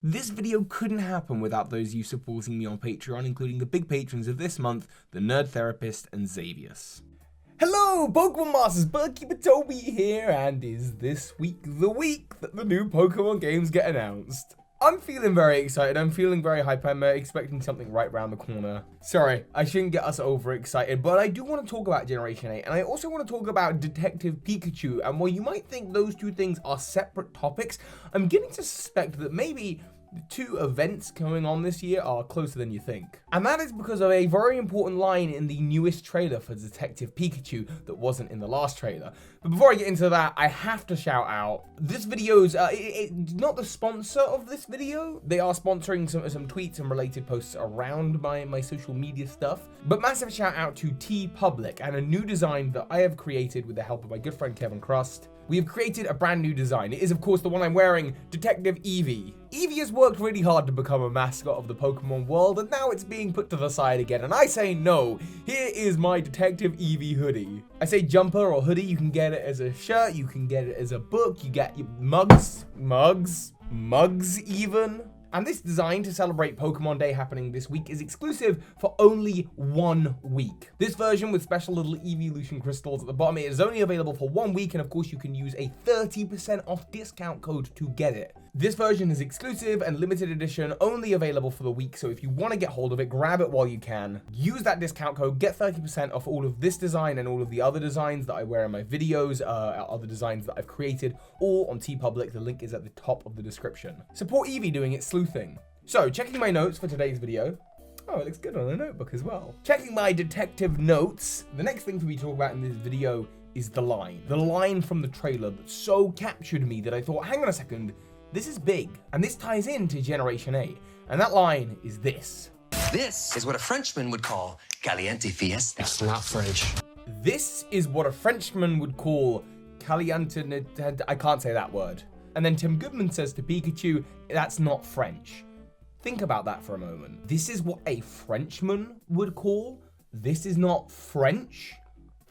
This video couldn't happen without those you supporting me on Patreon, including the big patrons of this month, the Nerd Therapist and Xavius. Hello, Pokemon Masters, Bookkeeper Toby here, and is this week the week that the new Pokemon games get announced? I'm feeling very excited, I'm feeling very hype, I'm expecting something right around the corner. Sorry, I shouldn't get us overexcited, but I do want to talk about Generation 8, and I also want to talk about Detective Pikachu, and while you might think those two things are separate topics, I'm getting to suspect that maybe the two events going on this year are closer than you think. And that is because of a very important line in the newest trailer for Detective Pikachu that wasn't in the last trailer. But before I get into that, I have to shout out, this video's not the sponsor of this video. They are sponsoring some tweets and related posts around my social media stuff. But massive shout out to TeePublic and a new design that I have created with the help of my good friend Kevin Crust. We have created a brand new design. It is, of course, the one I'm wearing, Detective Eevee. Eevee has worked really hard to become a mascot of the Pokemon world, and now it's being put to the side again, and I say no. Here is my Detective Eevee hoodie. I say jumper or hoodie, you can get it as a shirt, you can get it as a book, you get your mugs even. And this design to celebrate Pokemon Day happening this week is exclusive for only 1 week. This version with special little evolution crystals at the bottom, it is only available for 1 week, and of course you can use a 30% off discount code to get it. This version is exclusive and limited edition, only available for the week, so if you want to get hold of it, grab it while you can. Use that discount code, get 30% off all of this design and all of the other designs that I wear in my videos, other designs that I've created, all on TeePublic. The link is at the top of the description. Support Eevee doing its sleuthing. So, checking my notes for today's video. Oh, it looks good on a notebook as well. Checking my detective notes. The next thing for me to talk about in this video is the line. The line from the trailer that so captured me that I thought, hang on a second, this is big, and this ties into Generation 8, and that line is this. This is what a Frenchman would call caliente fiesta. It's not French. This is what a Frenchman would call caliente, I can't say that word. And then Tim Goodman says to Pikachu, that's not French. Think about that for a moment. This is what a Frenchman would call? This is not French?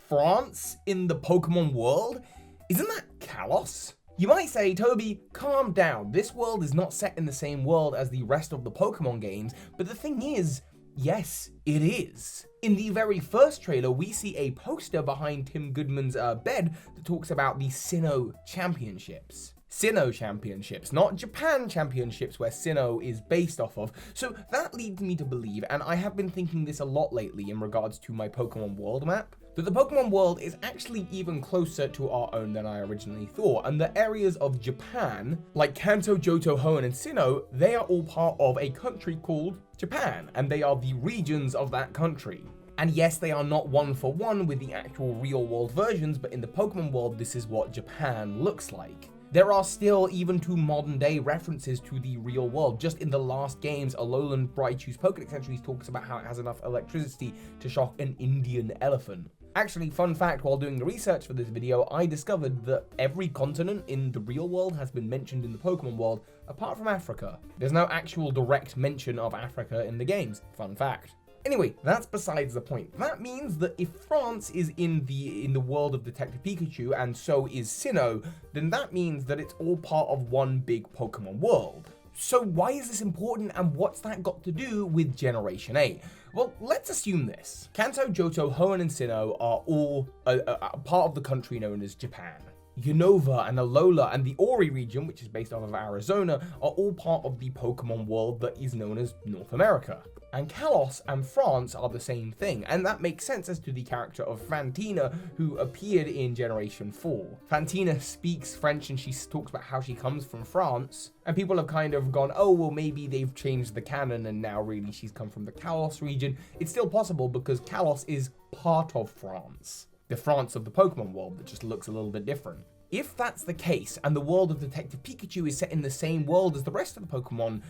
France in the Pokemon world? Isn't that Kalos? You might say, Toby, calm down. This world is not set in the same world as the rest of the Pokemon games, but the thing is, yes, it is. In the very first trailer, we see a poster behind Tim Goodman's bed that talks about the Sinnoh Championships. Sinnoh Championships, not Japan Championships, where Sinnoh is based off of. So that leads me to believe, and I have been thinking this a lot lately in regards to my Pokemon world map, that the Pokemon world is actually even closer to our own than I originally thought, and the areas of Japan, like Kanto, Johto, Hoenn, and Sinnoh, they are all part of a country called Japan, and they are the regions of that country. And yes, they are not one for one with the actual real-world versions, but in the Pokemon world, this is what Japan looks like. There are still even to modern day references to the real world. Just in the last games, Alolan Raichu's Pokédex entries talks about how it has enough electricity to shock an Indian elephant. Actually, fun fact, while doing the research for this video, I discovered that every continent in the real world has been mentioned in the Pokemon world, apart from Africa. There's no actual direct mention of Africa in the games. Fun fact. Anyway, that's besides the point. That means that if France is in the world of Detective Pikachu, and so is Sinnoh, then that means that it's all part of one big Pokemon world. So why is this important, and what's that got to do with Generation 8? Well, let's assume this. Kanto, Johto, Hoenn, and Sinnoh are all a part of the country known as Japan. Unova and Alola and the Ori region, which is based off of Arizona, are all part of the Pokemon world that is known as North America. And Kalos and France are the same thing, and that makes sense as to the character of Fantina, who appeared in Generation 4. Fantina speaks French and she talks about how she comes from France, and people have kind of gone, oh, well, maybe they've changed the canon and now really she's come from the Kalos region. It's still possible because Kalos is part of France. The France of the Pokemon world that just looks a little bit different. If that's the case, and the world of Detective Pikachu is set in the same world as the rest of the Pokemon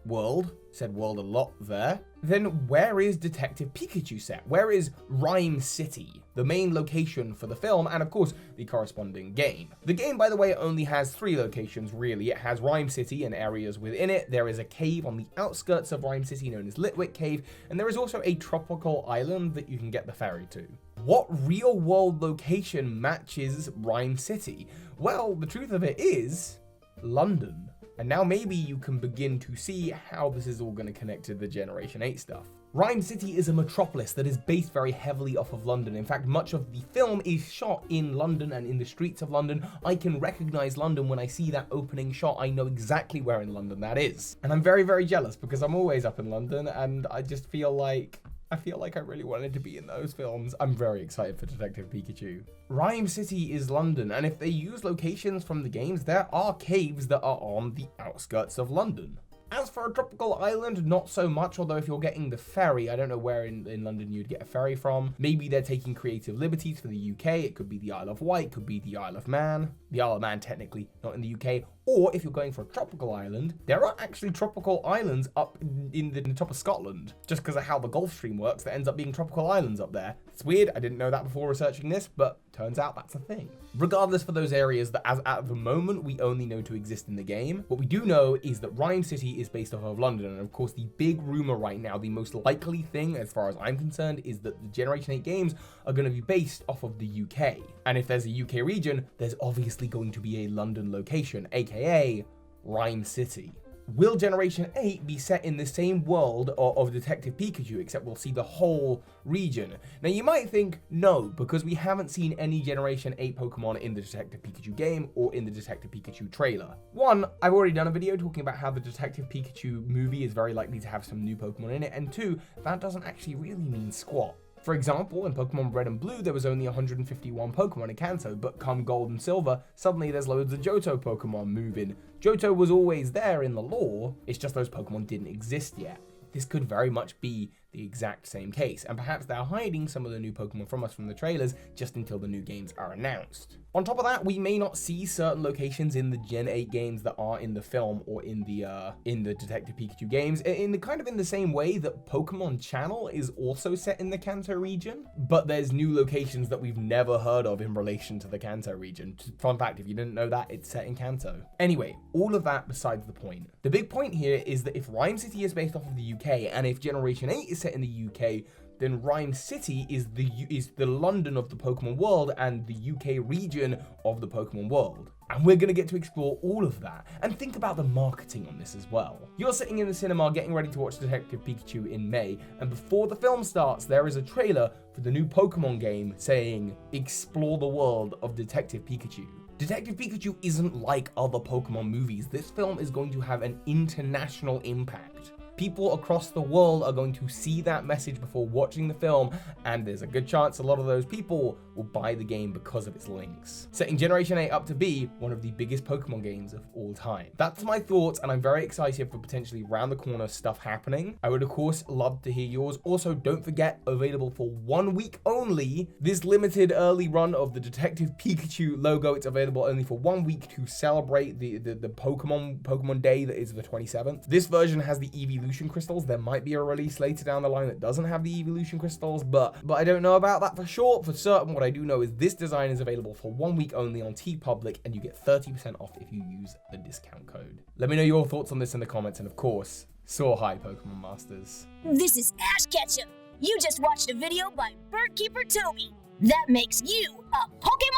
world, said world a lot there, then where is Detective Pikachu set? Where is Rhyme City, the main location for the film, and of course, the corresponding game? The game, by the way, only has 3 locations, really. It has Rhyme City and areas within it. There is a cave on the outskirts of Rhyme City known as Litwick Cave, and there is also a tropical island that you can get the ferry to. What real-world location matches Rhyme City? Well, the truth of it is London. And now maybe you can begin to see how this is all going to connect to the Generation 8 stuff. Rhyme City is a metropolis that is based very heavily off of London. In fact, much of the film is shot in London and in the streets of London. I can recognize London when I see that opening shot. I know exactly where in London that is. And I'm very, very jealous because I'm always up in London and I just feel like I really wanted to be in those films. I'm very excited for Detective Pikachu. Rhyme City is London, and if they use locations from the games, there are caves that are on the outskirts of London. As for a tropical island, not so much, although if you're getting the ferry, I don't know where in London you'd get a ferry from. Maybe they're taking creative liberties for the UK. It could be the Isle of Wight, could be the Isle of Man. The Isle of Man, technically, not in the UK. Or if you're going for a tropical island, there are actually tropical islands up in the top of Scotland. Just because of how the Gulf Stream works, there ends up being tropical islands up there. It's weird, I didn't know that before researching this, but turns out that's a thing. Regardless, for those areas that as at the moment we only know to exist in the game, what we do know is that Rhyme City is based off of London, and of course the big rumor right now, the most likely thing as far as I'm concerned, is that the Generation 8 games are going to be based off of the UK. And if there's a UK region, there's obviously going to be a London location, aka Rhyme City. Will Generation 8 be set in the same world of Detective Pikachu, except we'll see the whole region? Now you might think no, because we haven't seen any Generation 8 Pokemon in the Detective Pikachu game or in the Detective Pikachu trailer. One, I've already done a video talking about how the Detective Pikachu movie is very likely to have some new Pokemon in it, and two, that doesn't actually really mean squat. For example, in Pokemon Red and Blue, there was only 151 Pokemon in Kanto, but come Gold and Silver, suddenly there's loads of Johto Pokemon moving. Johto was always there in the lore, it's just those Pokemon didn't exist yet. This could very much be the exact same case, and perhaps they're hiding some of the new Pokemon from us from the trailers just until the new games are announced. On top of that, we may not see certain locations in the Gen 8 games that are in the film or in the Detective Pikachu games, in the same way that Pokemon Channel is also set in the Kanto region, but there's new locations that we've never heard of in relation to the Kanto region. Fun fact, if you didn't know that, it's set in Kanto. Anyway, all of that besides the point. The big point here is that if Rhyme City is based off of the UK, and if Generation 8 is set in the UK, then Rhyme City is the London of the Pokemon world and the UK region of the Pokemon world. And we're gonna get to explore all of that. And think about the marketing on this as well. You're sitting in the cinema getting ready to watch Detective Pikachu in May, and before the film starts, there is a trailer for the new Pokemon game saying, "Explore the world of Detective Pikachu." Detective Pikachu isn't like other Pokemon movies. This film is going to have an international impact. People across the world are going to see that message before watching the film, and there's a good chance a lot of those people will buy the game because of its links, setting Generation 8 up to be one of the biggest Pokemon games of all time. That's my thoughts, and I'm very excited for potentially round the corner stuff happening. I would of course love to hear yours. Also, don't forget, available for 1 week only, this limited early run of the Detective Pikachu logo. It's available only for 1 week to celebrate the Pokemon Day that is the 27th. This version has the Eevee crystals. There might be a release later down the line that doesn't have the evolution crystals, but I don't know about that for sure. For certain, what I do know is this design is available for 1 week only on TeePublic, and you get 30% off if you use the discount code. Let me know your thoughts on this in the comments, and of course, soar high, Pokemon Masters. This is Ash Ketchum. You just watched a video by Birdkeeper Toby. That makes you a Pokemon